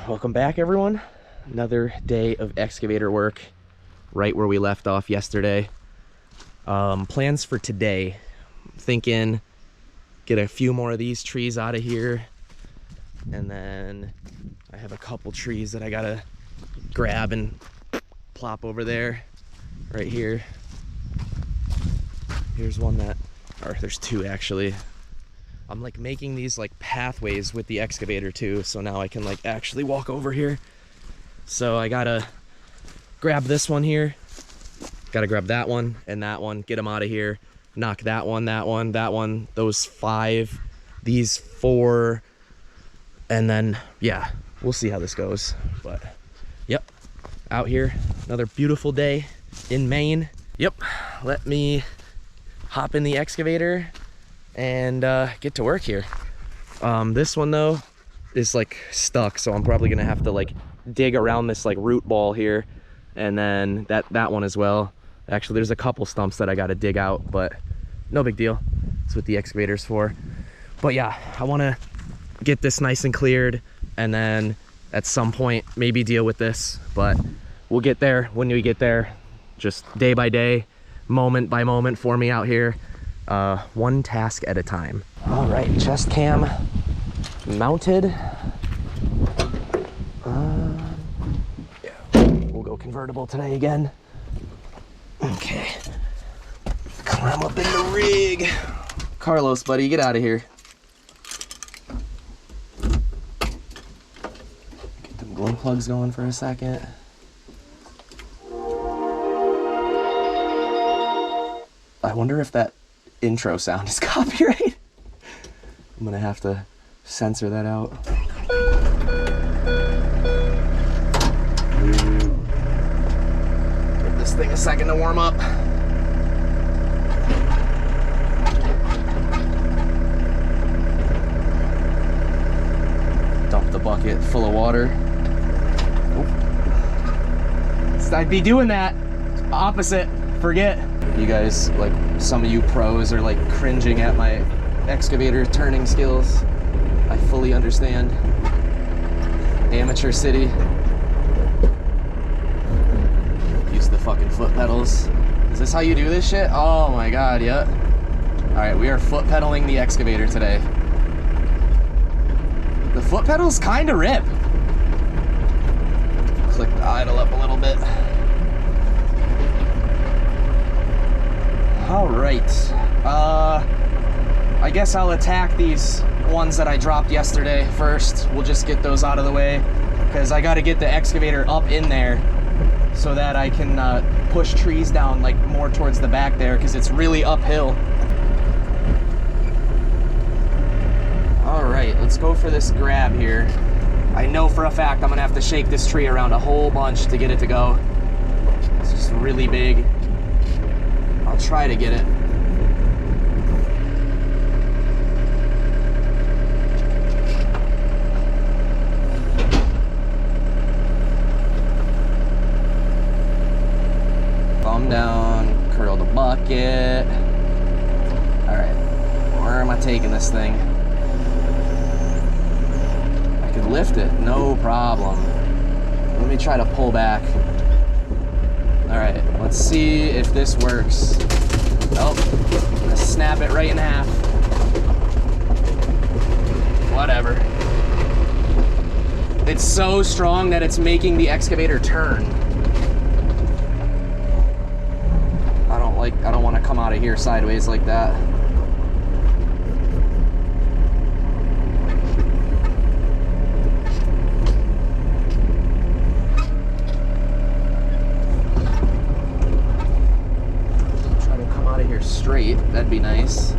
Welcome back, everyone. Another day of excavator work right where we left off yesterday. Plans for today, thinking get a few more of these trees out of here, and then I have a couple trees that I gotta grab and plop over there right here. Here's one that, or there's two actually. I'm like making these like pathways with the excavator too, so now I can like actually walk over here. So I gotta grab this one here, gotta grab that one and that one, get them out of here, knock that one, that one, that one, those 5, these 4, and then yeah, we'll see how this goes. But yep, out here, another beautiful day in Maine. Yep, let me hop in the excavator and get to work here. This one though is like stuck, so I'm probably gonna have to like dig around this like root ball here, and then that one as well. Actually, there's a couple stumps that I gotta dig out, but no big deal. That's what the excavator's for. But yeah, I wanna get this nice and cleared, and then at some point maybe deal with this, but we'll get there when we get there. Just day by day, moment by moment for me out here. One task at a time. All right, chest cam mounted. Yeah, we'll go convertible today again. Okay, climb up in the rig. Carlos, buddy, get out of here. Get them glow plugs going for a second. I wonder if that intro sound is copyright. I'm gonna have to censor that out. Give this thing a second to warm up. Dump the bucket full of water. Oh. I'd be doing that. Opposite. Forget. You guys, like some of you pros are like cringing at my excavator turning skills. I fully understand. Amateur city. Use the fucking foot pedals. Is this how you do this shit? Oh my god, yep. Alright, we are foot pedaling the excavator today. The foot pedals kinda rip. Click the idle up a little bit. All right, I guess I'll attack these ones that I dropped yesterday first. We'll just get those out of the way, because I got to get the excavator up in there so that I can push trees down like more towards the back there, because it's really uphill. All right, let's go for this grab here. I know for a fact I'm gonna have to shake this tree around a whole bunch to get it to go. It's just really big. I'll try to get it. Thumb down, curl the bucket. All right, where am I taking this thing? I could lift it, no problem. Let me try to pull back. All right, let's see if this works. Oh, I'm gonna snap it right in half. Whatever. It's so strong that it's making the excavator turn. I don't want to come out of here sideways like that. Straight, that'd be nice.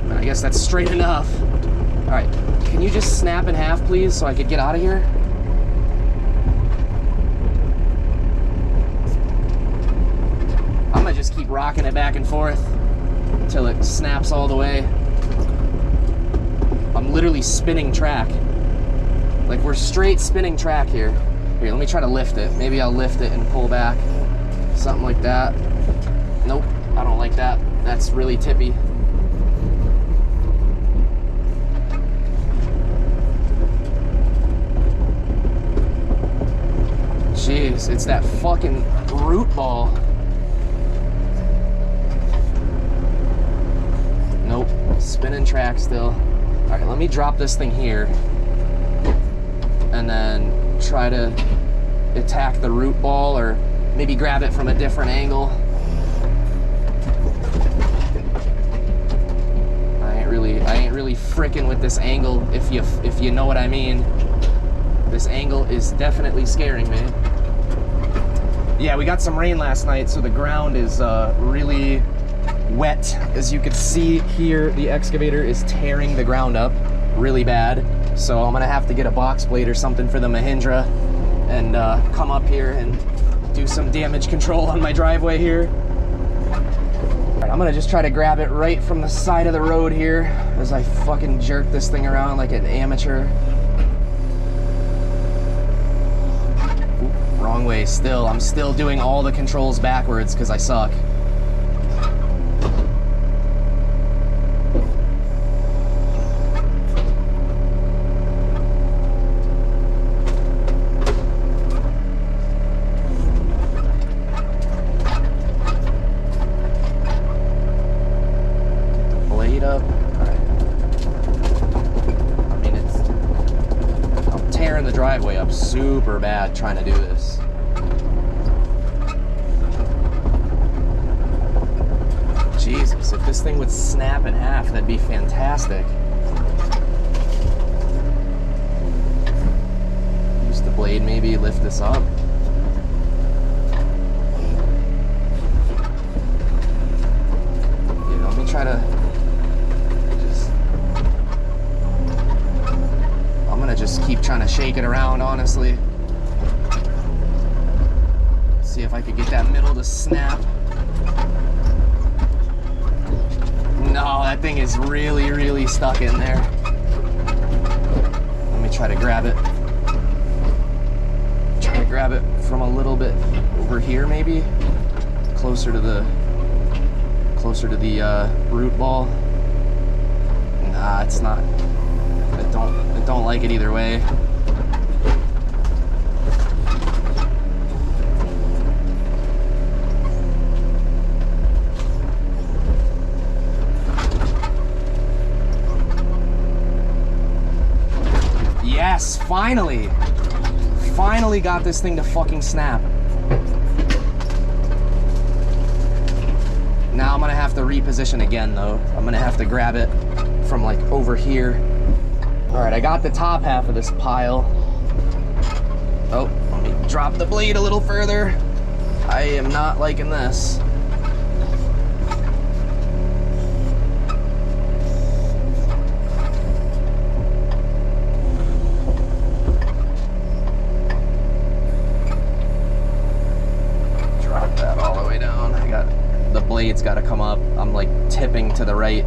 I guess that's straight enough. All right, can you just snap in half, please, so I could get out of here? I'm gonna just keep rocking it back and forth until it snaps all the way. I'm literally spinning track. Like, we're straight spinning track here. Here, let me try to lift it. Maybe I'll lift it and pull back. Something like that. Nope. I don't like that. That's really tippy. It's that fucking root ball. Nope, spinning track still. All right, let me drop this thing here and then try to attack the root ball, or maybe grab it from a different angle. I ain't really frickin' with this angle, if you know what I mean. This angle is definitely scaring me. Yeah, we got some rain last night, so the ground is really wet. As you can see here, the excavator is tearing the ground up really bad. So I'm gonna have to get a box blade or something for the Mahindra and come up here and do some damage control on my driveway here. All right, I'm gonna just try to grab it right from the side of the road here as I fucking jerk this thing around like an amateur. Ooh, wrong way still. I'm still doing all the controls backwards because I suck. Driveway up super bad trying to do this. Jesus, if this thing would snap in half, that'd be fantastic. Use the blade maybe, lift this up. Yeah, let me try to just keep trying to shake it around, honestly. See if I could get that middle to snap. No, that thing is really, really stuck in there. Let me try to grab it. Try to grab it from a little bit over here, maybe. Closer to the root ball. Nah, it's not. I don't like it either way. Yes, finally! Finally got this thing to fucking snap. Now I'm gonna have to reposition again though. I'm gonna have to grab it from like over here. All right, I got the top half of this pile. Oh, let me drop the blade a little further. I am not liking this. Drop that all the way down. The blade's got to come up. I'm like tipping to the right.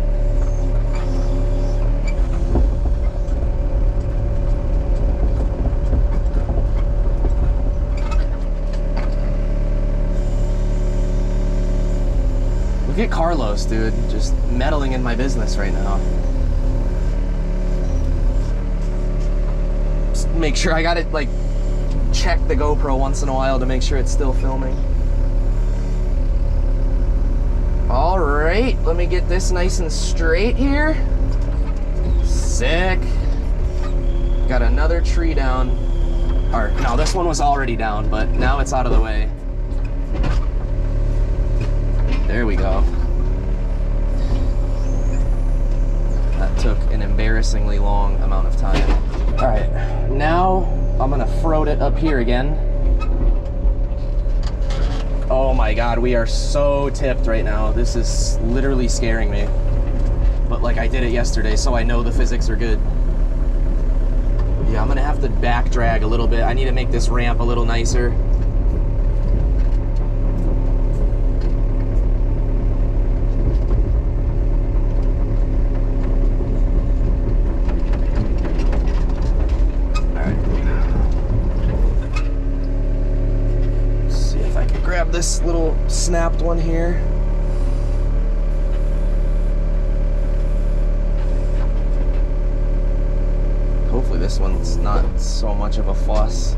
Look at Carlos, dude, just meddling in my business right now. Just make sure I got it, like, check the GoPro once in a while to make sure it's still filming. All right, let me get this nice and straight here. Sick. Got another tree down. Or, no, this one was already down, but now it's out of the way. There we go. That took an embarrassingly long amount of time. All right, now I'm gonna throat it up here again. Oh my God, we are so tipped right now. This is literally scaring me. But like I did it yesterday, so I know the physics are good. Yeah, I'm gonna have to back drag a little bit. I need to make this ramp a little nicer. This little snapped one here. Hopefully this one's not so much of a fuss.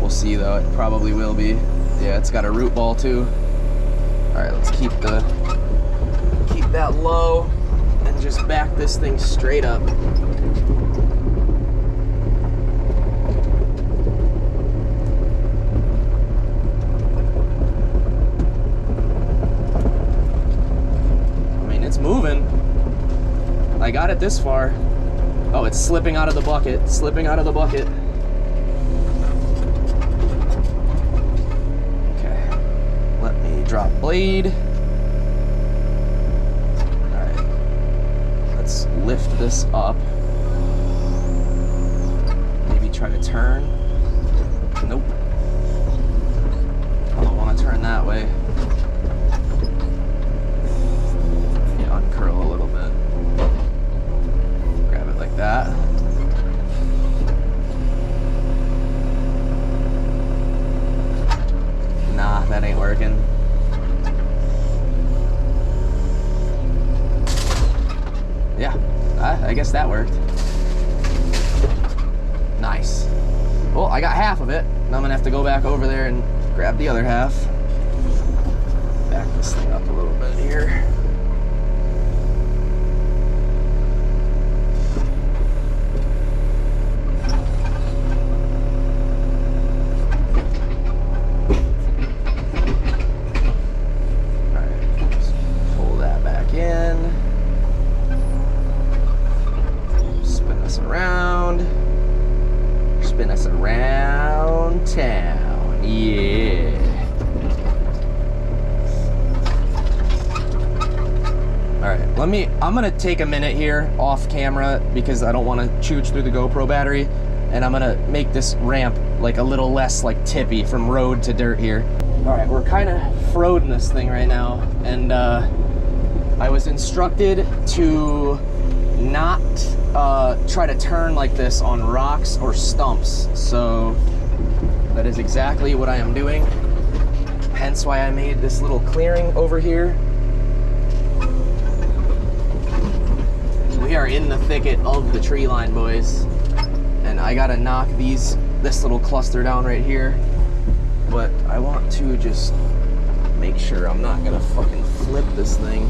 We'll see though, it probably will be. Yeah, it's got a root ball too. All right, let's keep that low and just back this thing straight up. I mean, it's moving. I got it this far. Oh, it's slipping out of the bucket, slipping out of the bucket. Drop blade. All right, let's lift this up. Maybe try to turn. Nope. I don't want to turn that way. Yeah, uncurl a little bit. Grab it like that. Nah, that ain't working. Yeah, I guess that worked. Nice. Well, I got half of it. Now I'm gonna have to go back over there and grab the other half. Back this thing up a little bit here. All right, just pull that back in. Spin us around town, yeah. All right, I'm gonna take a minute here off camera because I don't want to chooch through the GoPro battery, and I'm gonna make this ramp like a little less like tippy from road to dirt here. All right, we're kind of froding this thing right now, and I was instructed to not try to turn like this on rocks or stumps, so that is exactly what I am doing, hence why I made this little clearing over here. We are in the thicket of the tree line, boys, and I gotta knock this little cluster down right here, but I want to just make sure I'm not gonna fucking flip this thing.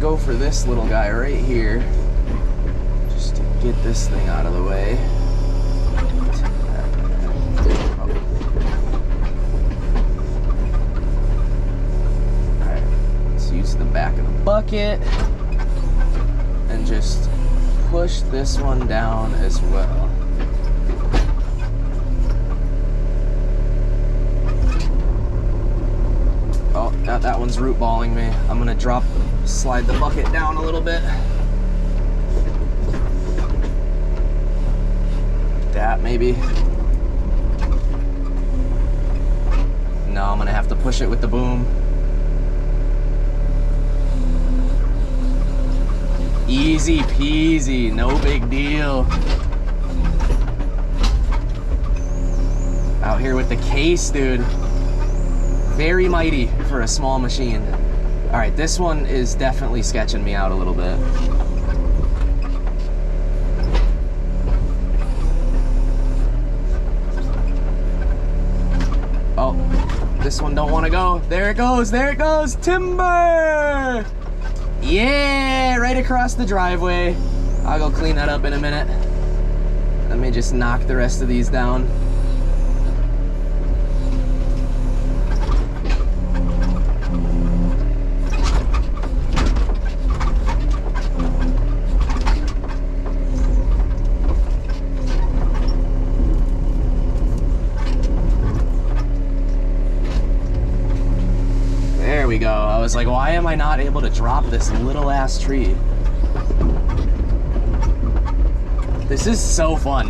Go for this little guy right here, just to get this thing out of the way. Alright, let's use the back of the bucket and just push this one down as well. Oh, that one's root balling me. I'm gonna slide the bucket down a little bit. That maybe. No, I'm gonna have to push it with the boom. Easy peasy, no big deal. Out here with the case, dude. Very mighty for a small machine. All right, this one is definitely sketching me out a little bit. Oh, this one don't want to go. There it goes, there it goes. Timber! Yeah, right across the driveway. I'll go clean that up in a minute. Let me just knock the rest of these down. There we go. I was like, why am I not able to drop this little ass tree? This is so fun.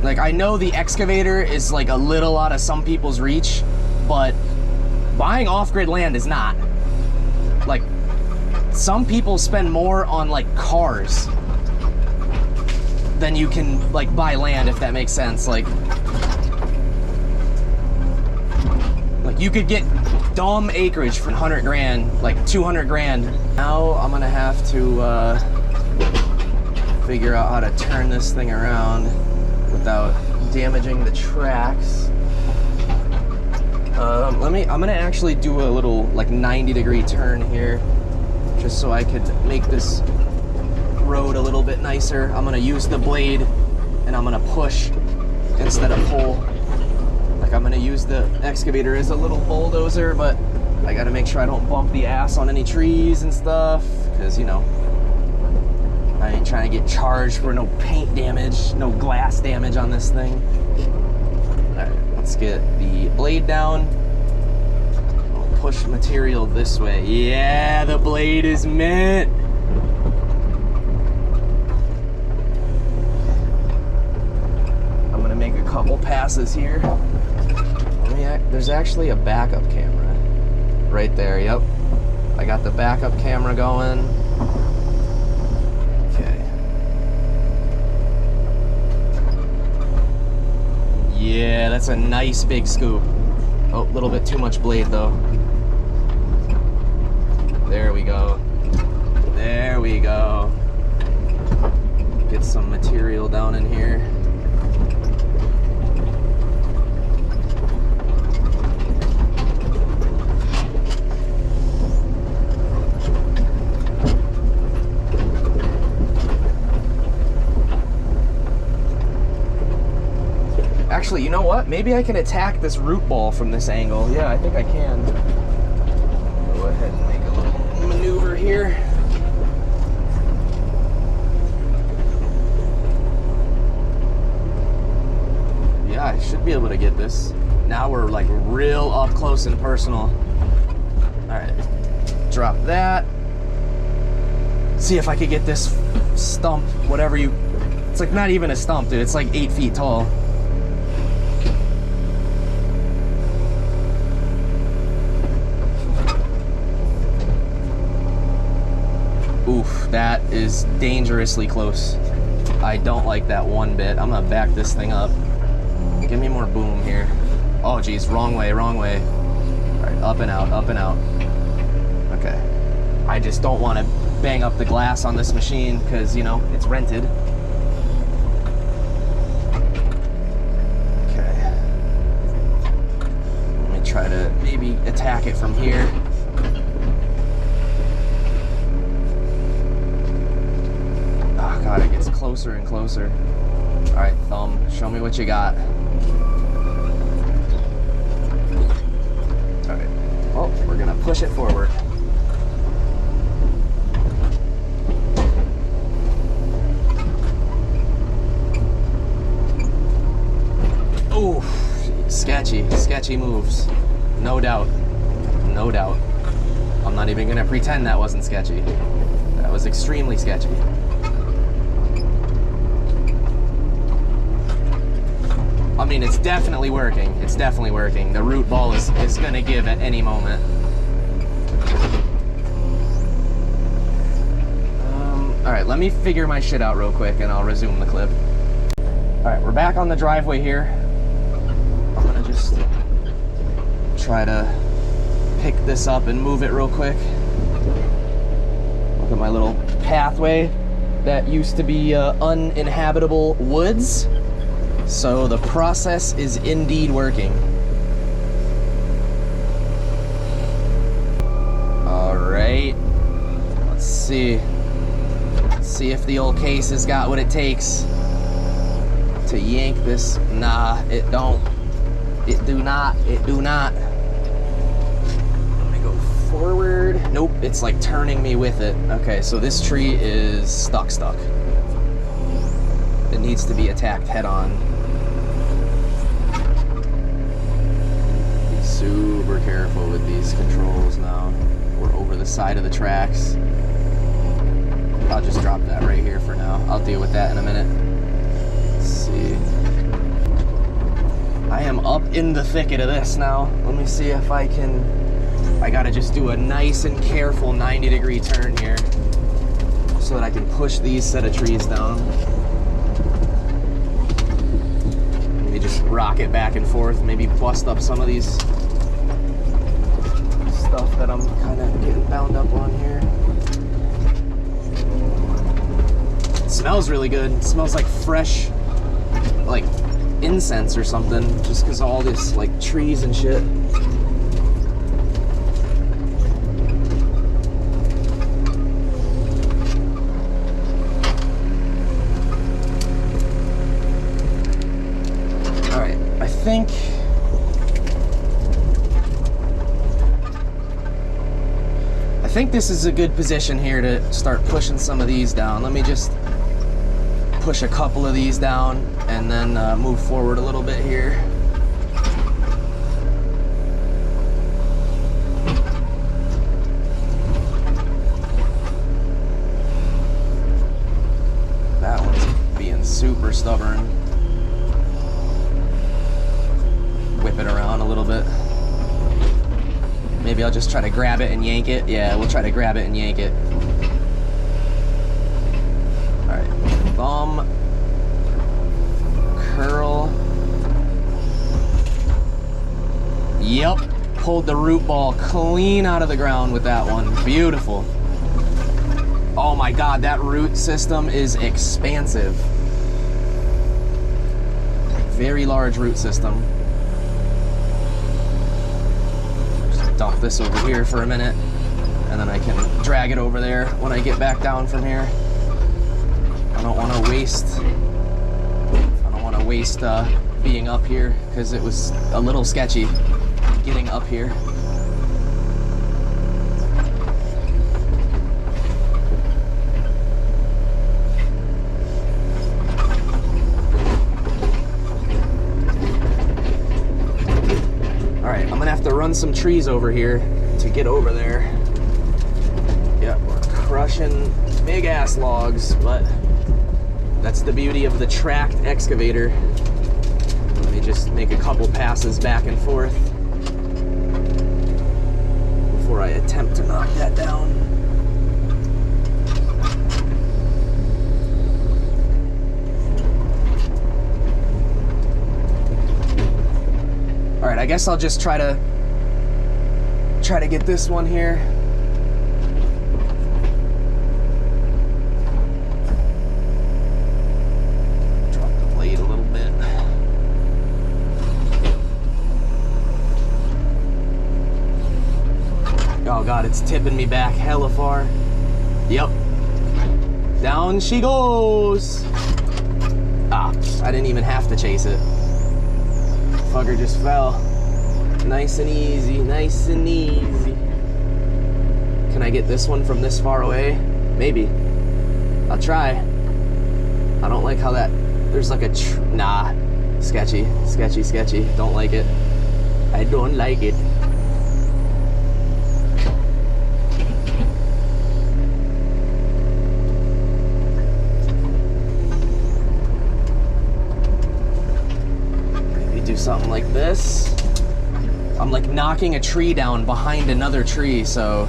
Like, I know the excavator is like a little out of some people's reach, but buying off-grid land is not. like, some people spend more on like cars than you can like buy land, if that makes sense. Like you could get dumb acreage for 100 grand, like 200 grand. Now I'm gonna have to figure out how to turn this thing around without damaging the tracks. I'm gonna actually do a little like 90-degree turn here, just so I could make this road a little bit nicer. I'm gonna use the blade and I'm gonna push instead of pull. Like, I'm gonna use the excavator as a little bulldozer, but I gotta make sure I don't bump the ass on any trees and stuff, because, you know, I ain't trying to get charged for no paint damage, no glass damage on this thing. Alright, let's get the blade down. I'll push material this way. Yeah, the blade is mint. I'm gonna make a couple passes here. There's actually a backup camera right there. Yep, I got the backup camera going. Okay. Yeah, that's a nice big scoop. Oh, a little bit too much blade though. There we go. There we go. Get some material down in here. Actually, you know what? Maybe I can attack this root ball from this angle. Yeah, I think I can. Go ahead and make a little maneuver here. Yeah, I should be able to get this. Now we're like real up close and personal. Alright, drop that. See if I could get this stump, whatever you... It's like not even a stump, dude. It's like 8 feet tall. Oof, that is dangerously close. I don't like that one bit. I'm gonna back this thing up. Give me more boom here. Oh geez, wrong way, wrong way. All right, up and out, up and out. Okay. I just don't want to bang up the glass on this machine because, you know, it's rented. Okay. Let me try to maybe attack it from here. God, it gets closer and closer. All right, thumb, show me what you got. All right, well, we're gonna push it forward. Ooh, sketchy moves. No doubt, no doubt. I'm not even gonna pretend that wasn't sketchy. That was extremely sketchy. I mean, it's definitely working. It's definitely working. The root ball is gonna give at any moment. All right, let me figure my shit out real quick and I'll resume the clip. All right, we're back on the driveway here. I'm gonna just try to pick this up and move it real quick. Look at my little pathway that used to be uninhabitable woods. So the process is indeed working. All right, let's see. Let's see if the old case has got what it takes to yank this. Nah, it don't. It do not. It do not. Let me go forward. Nope, it's like turning me with it. Okay, so this tree is stuck. It needs to be attacked head on. Super careful with these controls now. We're over the side of the tracks. I'll just drop that right here for now. I'll deal with that in a minute. Let's see. I am up in the thicket of this now. Let me see if I can I gotta just do a nice and careful 90-degree turn here so that I can push these set of trees down. Maybe just rock it back and forth, maybe bust up some of these stuff that I'm kind of getting bound up on here. It smells really good. It smells like fresh, like incense or something, just because all this like trees and shit. All right, I think this is a good position here to start pushing some of these down. Let me just push a couple of these down and then move forward a little bit here. That one's being super stubborn. Whip it around a little bit. Maybe I'll just try to grab it and yank it. Yeah, we'll try to grab it and yank it. All right, thumb, curl. Yep, pulled the root ball clean out of the ground with that one. Beautiful. Oh my God, that root system is expansive. Very large root system. Dump this over here for a minute, and then I can drag it over there when I get back down from here. I don't want to waste being up here, because it was a little sketchy getting up here. Alright, I'm gonna have to run some trees over here to get over there. Yeah, we're crushing big ass logs, but that's the beauty of the tracked excavator. Let me just make a couple passes back and forth before I attempt to knock that down. All right, I guess I'll just try to get this one here. Drop the blade a little bit. Oh God, it's tipping me back hella far. Yep. Down she goes. Ah, I didn't even have to chase it. Fucker just fell. Nice and easy, nice and easy. Can I get this one from this far away? Maybe. I'll try. I don't like how that, there's like a, nah. Sketchy, sketchy, sketchy. Don't like it. I don't like it. Something like this. I'm like knocking a tree down behind another tree, so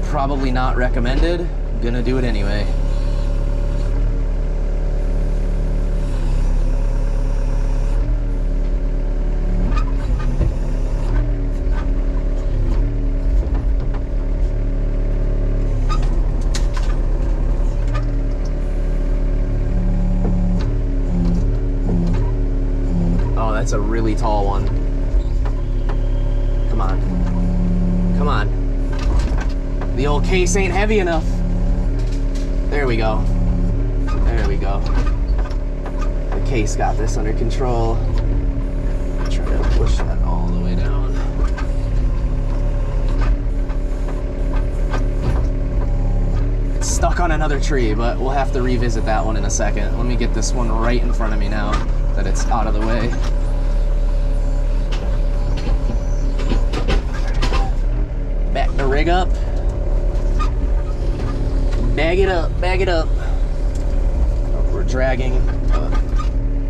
probably not recommended. I'm gonna do it anyway. That's a really tall one. Come on. Come on. The old case ain't heavy enough. There we go. There we go. The case got this under control. Try to push that all the way down. It's stuck on another tree, but we'll have to revisit that one in a second. Let me get this one right in front of me now that it's out of the way. Back the rig up. Bag it up, bag it up. Oh, we're dragging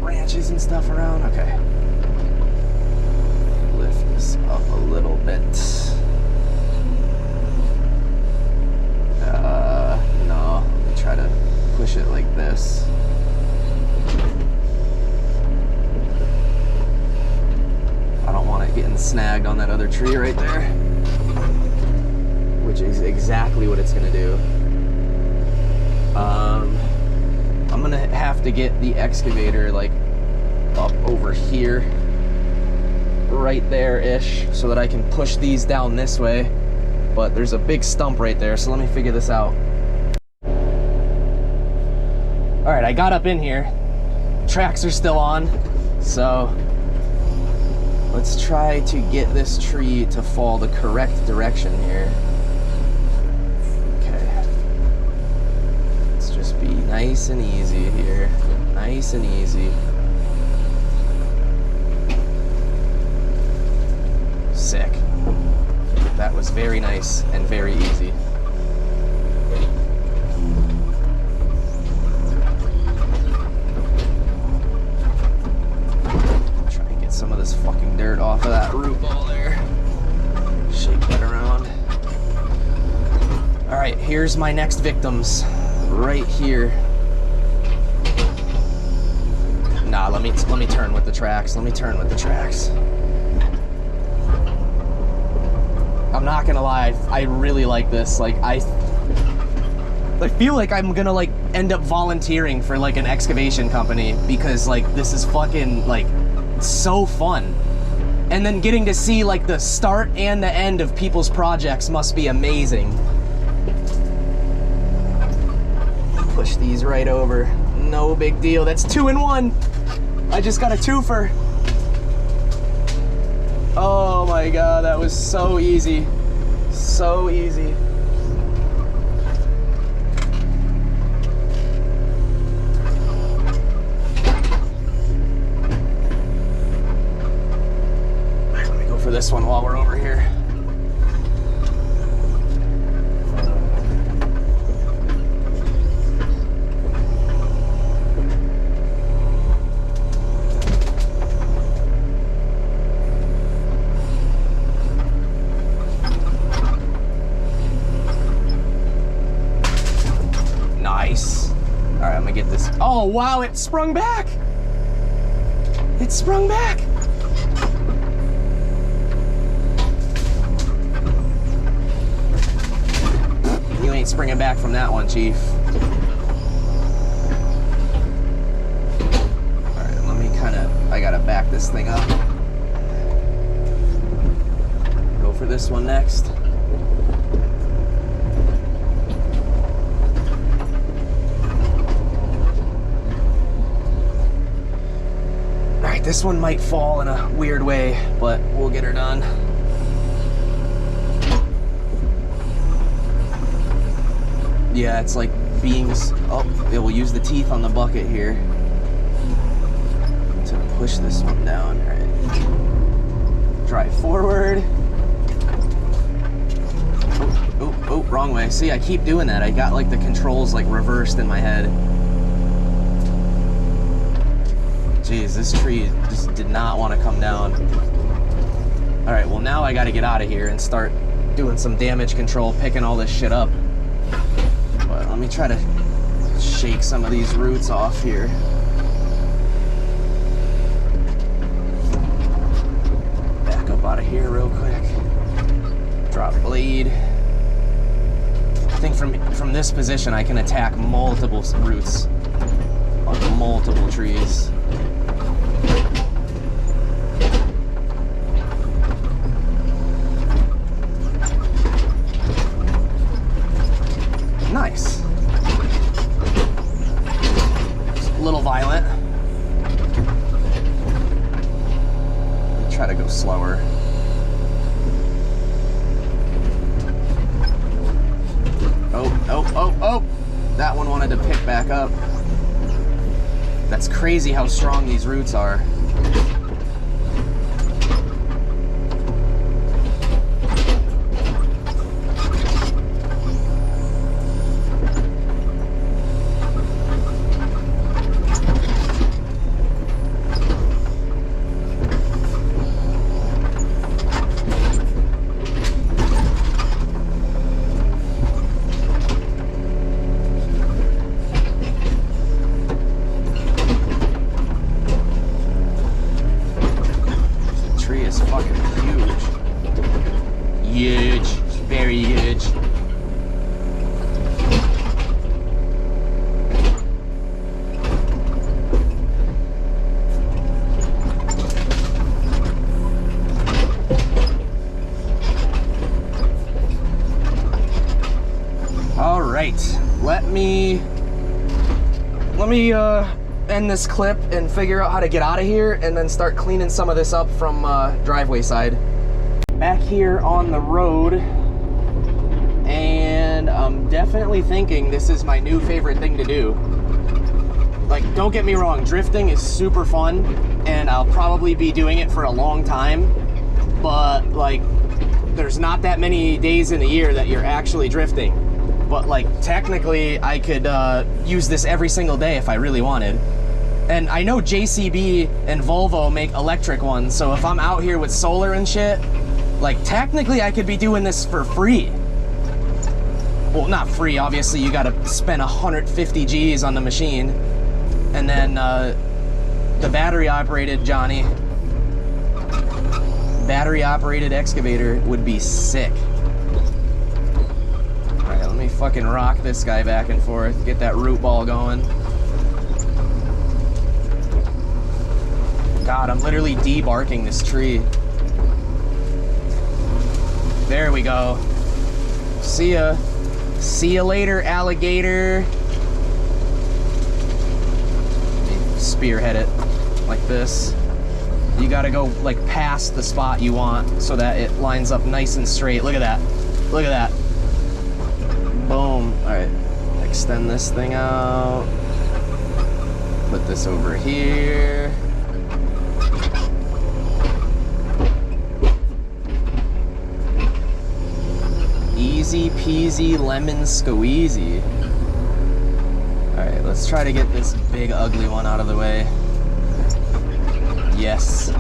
branches and stuff around. Okay. Lift this up a little snagged on that other tree right there, which is exactly what it's gonna do. I'm gonna have to get the excavator like up over here, right there-ish, so that I can push these down this way. But there's a big stump right there, so let me figure this out. All right, I got up in here. Tracks are still on, so let's try to get this tree to fall the correct direction here. Okay. Let's just be nice and easy here. Nice and easy. Sick. That was very nice and very easy. Try and get some of this fucking dirt off of that root ball there. Shake that around. All right, here's my next victims. Right here. Nah, let me turn with the tracks. Let me turn with the tracks. I'm not gonna lie, I really like this. Like, I feel like I'm gonna like end up volunteering for like an excavation company, because like this is fucking like so fun. And then getting to see like the start and the end of people's projects must be amazing. Push these right over. No big deal. That's 2 in 1. I just got a twofer. Oh my god, that was so easy. So easy. Let me go for this one while we're over here. Nice. All right, I'm gonna get this. Oh, wow, it sprung back. It sprung back. You ain't springing back from that one, Chief. All right, let me I gotta back this thing up. Go for this one next. This one might fall in a weird way, but we'll get her done. Yeah, it's like beings. Oh, it will use the teeth on the bucket here to push this one down. All right. Drive forward. Oh, wrong way. See, I keep doing that. I got like the controls like reversed in my head. Jeez, this tree just did not want to come down. All right, well now I got to get out of here and start doing some damage control, picking all this shit up. But let me try to shake some of these roots off here. Back up out of here real quick. Drop blade. I think from this position I can attack multiple roots on multiple trees. Nice. It's a little violent. Try to go slower. Oh. That one wanted to pick back up. That's crazy how strong these roots are. tree is fucking huge. Huge. It's very huge. All right, let me end this clip and figure out how to get out of here and then start cleaning some of this up from driveway side. Back here on the road, and I'm definitely thinking this is my new favorite thing to do. Like, don't get me wrong, drifting is super fun and I'll probably be doing it for a long time, but like there's not that many days in the year that you're actually drifting. But like technically I could use this every single day if I really wanted. And I know JCB and Volvo make electric ones, so if I'm out here with solar and shit, like technically I could be doing this for free. Well, not free, obviously you gotta spend 150 G's on the machine. And then the battery operated excavator would be sick. All right, let me fucking rock this guy back and forth, get that root ball going. God, I'm literally debarking this tree. There we go. See ya. See ya later, alligator. Spearhead it like this. You gotta go like past the spot you want so that it lines up nice and straight. Look at that. Look at that. Boom. All right. Extend this thing out. Put this over here. Easy peasy lemon squeezy. Alright, let's try to get this big ugly one out of the way. Yes,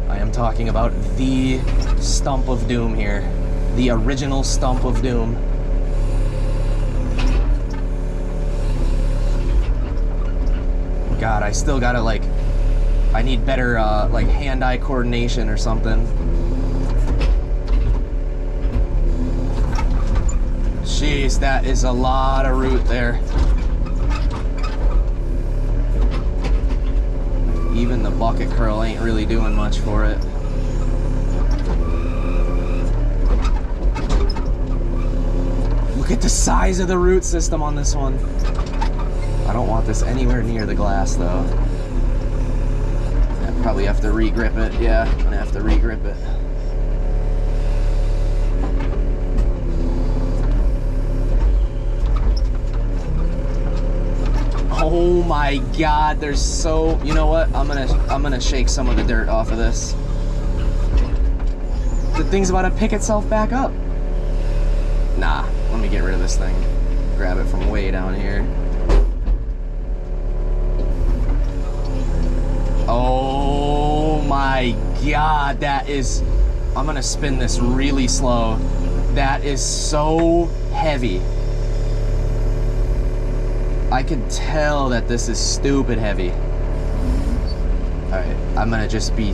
I am talking about the stump of doom here. The original stump of doom. God, I still gotta like, I need better like hand-eye coordination or something. Jeez, that is a lot of root there. Even the bucket curl ain't really doing much for it. Look at the size of the root system on this one. I don't want this anywhere near the glass though. I probably have to re-grip it. Yeah, I'm gonna have to re-grip it. Oh my God, there's so, you know what? I'm gonna shake some of the dirt off of this. The thing's about to pick itself back up. Nah, let me get rid of this thing. Grab it from way down here. Oh my God, that is, I'm gonna spin this really slow. That is so heavy. I can tell that this is stupid heavy. All right, I'm gonna just be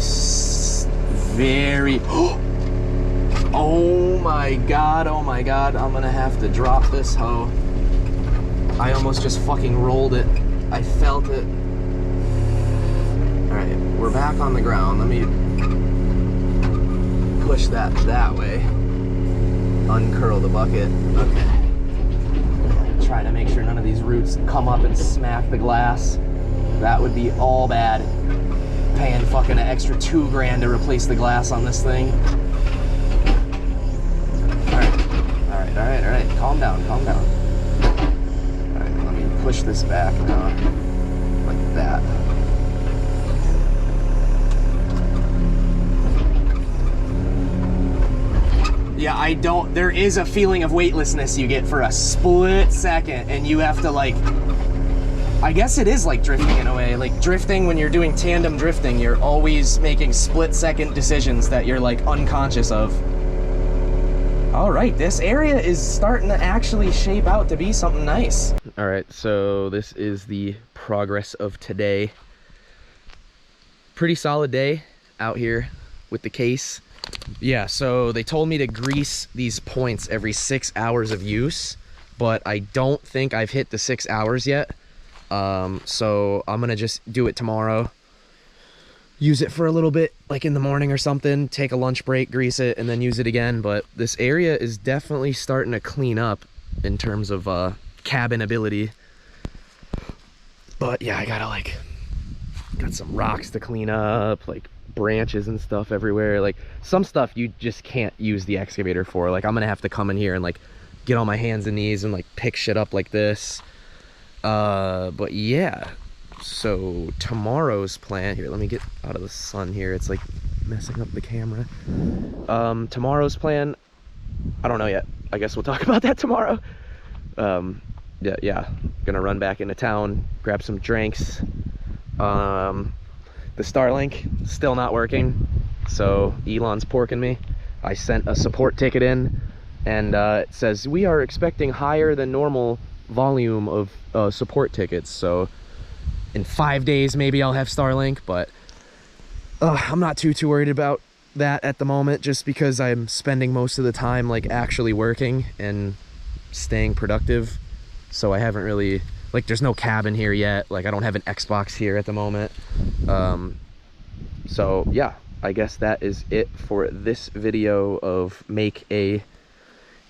very, oh my God, I'm gonna have to drop this hoe. I almost just fucking rolled it. I felt it. All right, we're back on the ground. Let me push that way. Uncurl the bucket, okay. Try to make sure none of these roots come up and smack the glass. That would be all bad. Paying fucking an extra $2 grand to replace the glass on this thing. All right. Calm down. All right, let me push this back now, like that. Yeah, there is a feeling of weightlessness you get for a split second, and you have to like, I guess it is like drifting in a way. Like drifting, when you're doing tandem drifting, you're always making split-second decisions that you're like unconscious of. All right, this area is starting to actually shape out to be something nice. All right, so this is the progress of today. Pretty solid day out here with the case. Yeah, so they told me to grease these points every 6 hours of use, but I don't think I've hit the 6 hours yet. So I'm gonna just do it tomorrow. Use it for a little bit, like in the morning or something, take a lunch break, grease it, and then use it again. But this area is definitely starting to clean up in terms of cabin ability. But yeah, I gotta like, got some rocks to clean up, like branches and stuff everywhere. Like some stuff you just can't use the excavator for. Like I'm gonna have to come in here and like get on my hands and knees and like pick shit up like this. But yeah, so tomorrow's plan, here, let me get out of the sun here, it's like messing up the camera. Tomorrow's plan, I don't know yet. I guess we'll talk about that tomorrow. Yeah, gonna run back into town, grab some drinks. The Starlink still not working, so Elon's porking me. I sent a support ticket in, and it says we are expecting higher than normal volume of support tickets, so in 5 days maybe I'll have Starlink. But I'm not too worried about that at the moment, just because I'm spending most of the time like actually working and staying productive. So I haven't really, like, there's no cabin here yet, like I don't have an Xbox here at the moment. So yeah, I guess that is it for this video of make a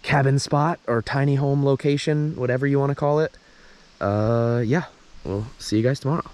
cabin spot or tiny home location, whatever you want to call it. Yeah, we'll see you guys tomorrow.